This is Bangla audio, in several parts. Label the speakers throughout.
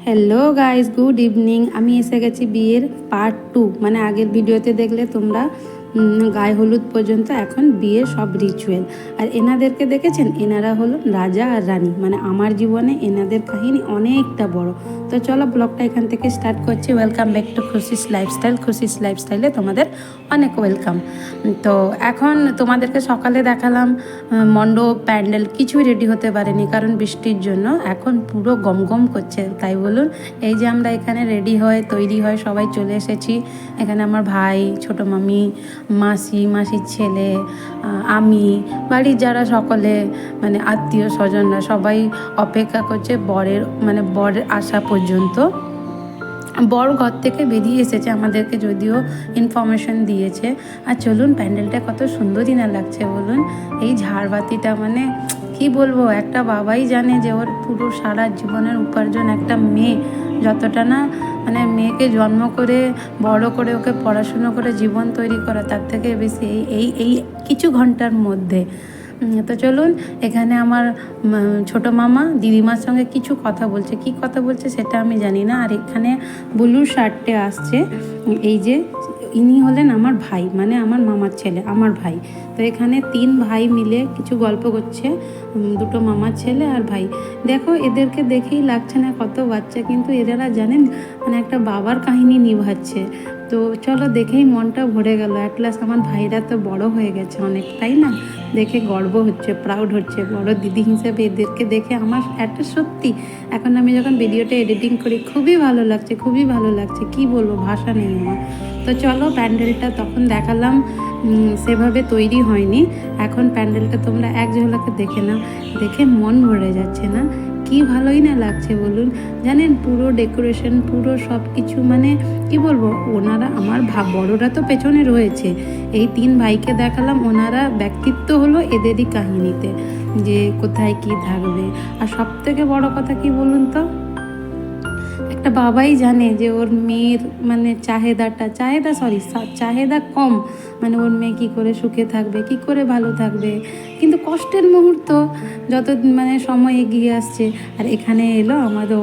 Speaker 1: Hello guys, good evening. আমি এসে গেছি বিয়ের পার্ট 2। মানে আগের ভিডিওতে দেখলে তোমরা গায়ে হলুদ পর্যন্ত, এখন বিয়ের সব রিচুয়াল। আর এনাদেরকে দেখেছেন, এনারা হলো রাজা আর রানী। মানে আমার জীবনে এনাদের কাহিনী অনেকটা বড়। তো চলো ব্লগটা এখান থেকে স্টার্ট করছি। Welcome back to Khushi's lifestyle. Khushi's লাইফস্টাইলে তোমাদের অনেক ওয়েলকাম। তো এখন তোমাদেরকে সকালে দেখালাম মণ্ডপ, প্যান্ডেল কিছুই রেডি হতে পারেনি, কারণ বৃষ্টির জন্য এখন পুরো গম গম করছে। তাই বলুন, এই যে আমরা এখানে রেডি হয়, তৈরি হয়, সবাই চলে এসেছি। এখানে আমার ভাই, ছোট মামি, মাসির ছেলে, আমি, বাড়ির যারা সকলে মানে আত্মীয় স্বজনরা সবাই অপেক্ষা করছে বরের আসা পর্যন্ত। বর ঘর থেকে বেরিয়ে এসেছে, আমাদেরকে যদিও ইনফরমেশন দিয়েছে। আর চলুন, প্যান্ডেলটা কত সুন্দরই না লাগছে বলুন। এই ঝাড়বাতিটা মানে কি বলবো, একটা বাবাই জানে যে ওর পুরো সারা জীবনের উপার্জন একটা মেয়ে যতটা না, মানে মেয়েকে জন্ম করে বড় করে ওকে পড়াশুনো করে জীবন তৈরি করা, তার থেকে বেশি এই কিছু ঘন্টার মধ্যে। তো চলুন, এখানে আমার ছোটো মামা দিদিমার সঙ্গে কিছু কথা বলছে, কি কথা বলছে সেটা আমি জানি না। আর এখানে ব্লু শার্টে আসছে, এই যে ইনি হলেন আমার ভাই, মানে আমার মামার ছেলে, আমার ভাই। তো এখানে 3 ভাই মিলে কিছু গল্প করছে, 2 মামার ছেলে আর ভাই। দেখো এদেরকে দেখেই লাগছে না কত বাচ্চা, কিন্তু এরা জানেন মানে একটা বাবার কাহিনী নিভাচ্ছে। তো চলো, দেখেই মনটা ভরে গেল। অ্যাটলাস আমার ভাইরা তো বড় হয়ে গেছে অনেক, তাই না? দেখে গর্ব হচ্ছে, প্রাউড হচ্ছে। বড় দিদি হিসেবে এদেরকে দেখে আমার একটা সত্যি, এখন আমি যখন ভিডিওটা এডিটিং করি খুবই ভালো লাগছে, খুবই ভালো লাগছে, কি বলবো, ভাষা নেই আমার। তো চলো, প্যান্ডেলটা তখন দেখালাম সেভাবে তৈরি হয়নি। এখন প্যান্ডেলটা তোমরা এক ঝলকে দেখে নাও, দেখে মন ভরে যাচ্ছে না? কি ভালোই না লাগছে বলুন। জানেন, পুরো ডেকোরেশন, পুরো সব কিছু, মানে কি বলবো, ওনারা আমার বড়রা তো পেছনে রয়েছে। এই 3 ভাইকে দেখালাম, ওনারা ব্যক্তিত্ব হলো এদেরই কাহিনীতে, যে কোথায় কি থাকবে। আর সব থেকে বড় কথা কি বলুন তো, একটা বাবাই জানে যে ওর মেয়ের মানে চাহিদা কম, মানে ওর মেয়ে কী করে সুখে থাকবে, কি করে ভালো থাকবে। কিন্তু কষ্টের মুহূর্ত যত মানে সময় এগিয়ে আসছে। আর এখানে এলো আমাদের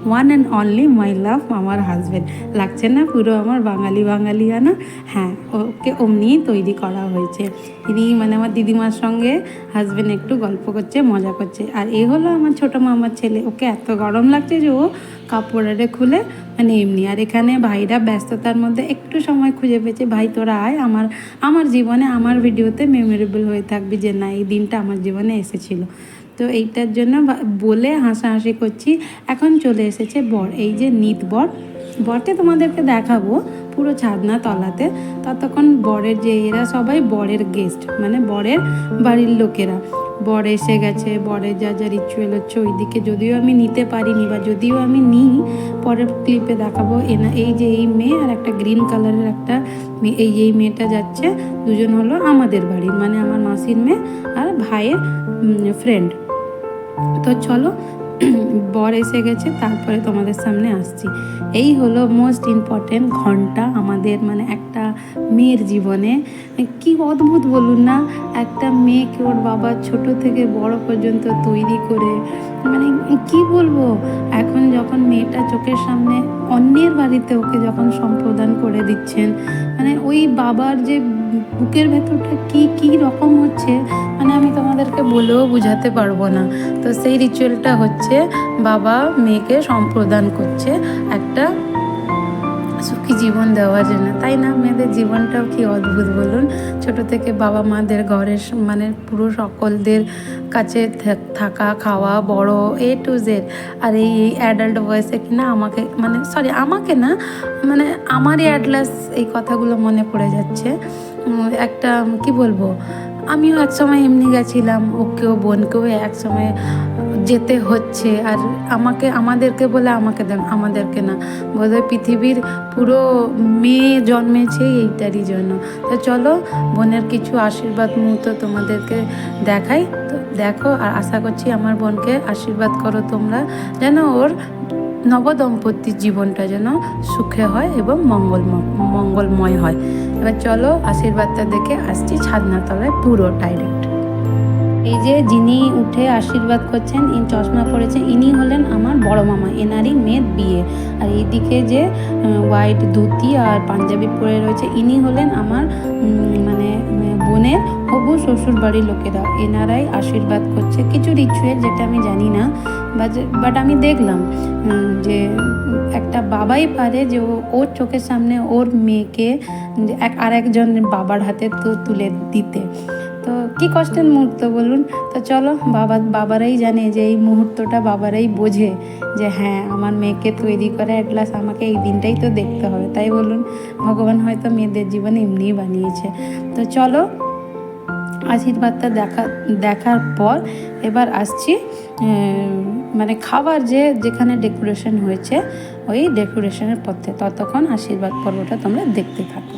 Speaker 1: ওয়ান অ্যান্ড অনলি মাই লাভ, আমার হাজব্যান্ড। লাগছে না পুরো আমার বাঙালিয়ানা? হ্যাঁ, ওকে অমনিই তৈরি করা হয়েছে। তিনি মানে আমার দিদিমার সঙ্গে হাজব্যান্ড একটু গল্প করছে, মজা করছে। আর এ হলো আমার ছোটো মামার ছেলে, ওকে এত গরম লাগছে যে ও কাপড় খুলে মানে এমনি। আর এখানে ভাইরা ব্যস্ততার মধ্যে একটু সময় খুঁজে পেয়েছে, ভাই তোরা আয়, আমার জীবনে, আমার ভিডিওতে মেমোরেবল হয়ে থাকবি যে না, এই দিনটা আমার জীবনে এসেছিল। তো এইটার জন্য বলে হাসাহাসি করছি। এখন চলে এসেছে বর, এই যে নিত বরকে তোমাদেরকে দেখাবো পুরো ছাদনা তলাতে। ততক্ষণ বরের যে এরা সবাই বরের গেস্ট, মানে বরের বাড়ির লোকেরা। বর এসে গেছে, বরের যা যা রিচুয়াল হচ্ছে ওইদিকে যদিও আমি নিতে পারিনি, বা যদিও আমি নিই, পরের ক্লিপে দেখাবো। এই যে এই মেয়ে আর একটা গ্রিন কালারের একটা মেয়ে, এই মেয়েটা যাচ্ছে, দুজন হলো আমাদের বাড়ির, মানে আমার মাসির মেয়ে আর ভাইয়ের ফ্রেন্ড। তো চলো, বর এসে গেছে, তারপরে তোমাদের সামনে আসছি। এই হলো মোস্ট ইম্পর্টেন্ট ঘন্টা আমাদের, মানে একটা মেয়ের জীবনে। কি অদ্ভুত বলুন না, একটা মেয়েকে ওর বাবা ছোট থেকে বড় পর্যন্ত তৈরি করে, মানে কি বলবো, এখন যখন মেয়েটা চোখের সামনে অন্যের বাড়িতে ওকে যখন সম্প্রদান করে দিচ্ছেন, মানে ওই বাবার যে বুকের ভেতরটা কি রকম হচ্ছে, মানে আমি তোমাদেরকে বলেও বোঝাতে পারবো না। তো সেই রিচুয়ালটা হচ্ছে, বাবা মেয়েকে সম্প্রদান করছে একটা সুখী জীবন দেওয়ার জন্য, তাই না? মেয়েদের জীবনটাও কি অদ্ভুত বলুন। ছোট থেকে বাবা মাদের ঘরের মানে পুরো সকলদের কাছে থাকা, খাওয়া, বড় A to Z। আর এই অ্যাডাল্ট বয়সে কিনা আমাকে না, মানে আমারই অ্যাটলাস এই কথাগুলো মনে পড়ে যাচ্ছে। একটা কি বলবো, আমিও একসময় এমনি গেছিলাম, ওকেও বোনকেও একসময় যেতে হচ্ছে। আর আমাদেরকে বলে আমাদেরকে না, বোধহয় পৃথিবীর পুরো মেয়ে জন্মেছে এইটারই জন্য। তো চলো, বোনের কিছু আশীর্বাদ মুহূর্ত তোমাদেরকে দেখাই। তো দেখো, আর আশা করছি আমার বোনকে আশীর্বাদ করো তোমরা, যেন ওর নবদম্পতির জীবনটা যেন সুখে হয় এবং মঙ্গলময় হয়। এবার চলো, আশীর্বাদটা দেখে আসছি ছাদনাতলায় পুরো ডাইরেক্ট। এই যে যিনি উঠে আশীর্বাদ করছেন, ইনি চশমা পরেছে, ইনি হলেন আমার বড় মামা, এনারই মেয়ের বিয়ে। আর এইদিকে যে হোয়াইট ধুতি আর পাঞ্জাবি পরে রয়েছে, ইনি হলেন আমার মানে বোনের হবু শ্বশুর বাড়ির লোকেরা, এনারাই আশীর্বাদ করছে। কিছু রিচুয়াল যেটা আমি জানি না, বাট আমি দেখলাম যে একটা বাবাই পারে যে ওর চোখের সামনে ওর মেয়েকে আর একজন বাবার হাতে তুলে দিতে। তো কি কষ্টের মুহূর্ত বলুন। তো চলো, বাবারাই জানে যে এই মুহূর্তটা, বাবারাই বোঝে যে হ্যাঁ আমার মেয়েকে তৈরি করে অ্যাট লাস্ট আমাকে এই দিনটাই তো দেখতে হবে। তাই বলুন, ভগবান হয়তো মেয়েদের জীবনে এমনিই বানিয়েছে। তো চলো, আশীর্বাদটা দেখার পর এবার আসছি মানে খাবার যেখানে ডেকোরেশন হয়েছে ওই ডেকোরেশনের পথে। ততক্ষণ আশীর্বাদ পর্বটা তোমরা দেখতে থাকো।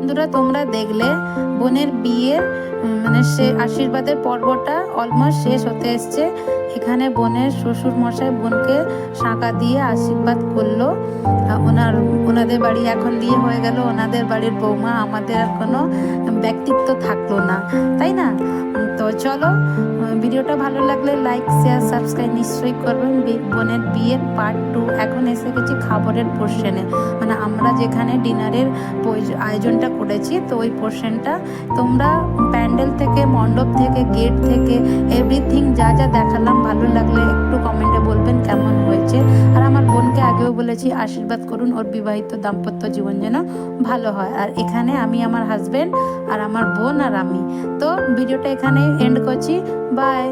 Speaker 1: বন্ধুরা, তোমরা দেখলে বোনের বিয়ের মানে সে আশীর্বাদের পর্বটা অলমোস্ট শেষ হতে এসছে। এখানে বোনের শ্বশুর মশাই বোনকে শাঁখা দিয়ে আশীর্বাদ করলো। ওনাদের বাড়ি এখন দিয়ে হয়ে গেল, ওনাদের বাড়ির বৌমা, আমাদের আর কোনো ব্যক্তিত্ব থাকলো না, তাই না? তো চলো, ভিডিওটা ভালো লাগলে লাইক শেয়ার সাবস্ক্রাইব নিশ্চয়ই করবেন। বোনের বিয়ের পার্ট 2 এখন এসে গেছি খাবারের পোর্শনে, মানে আমরা যেখানে ডিনারের আয়োজনটা করেছি, তো ওই পোর্শনটা তোমরা প্যান্ডেল থেকে, মণ্ডপ থেকে, গেট থেকে এভরিথিং যা যা দেখালাম, ভালো লাগলে একটু কমেন্টে বলবেন কেমন হয়েছে। আর আমার বোনকে আগেও বলেছি আশীর্বাদ করুন, ওর বিবাহিত দাম্পত্য জীবন যেন ভালো হয়। আর এখানে আমি, আমার হাজব্যান্ড আর আমার বোন আর আমি। তো ভিডিওটা এখানে এন্ড করছি। বাই।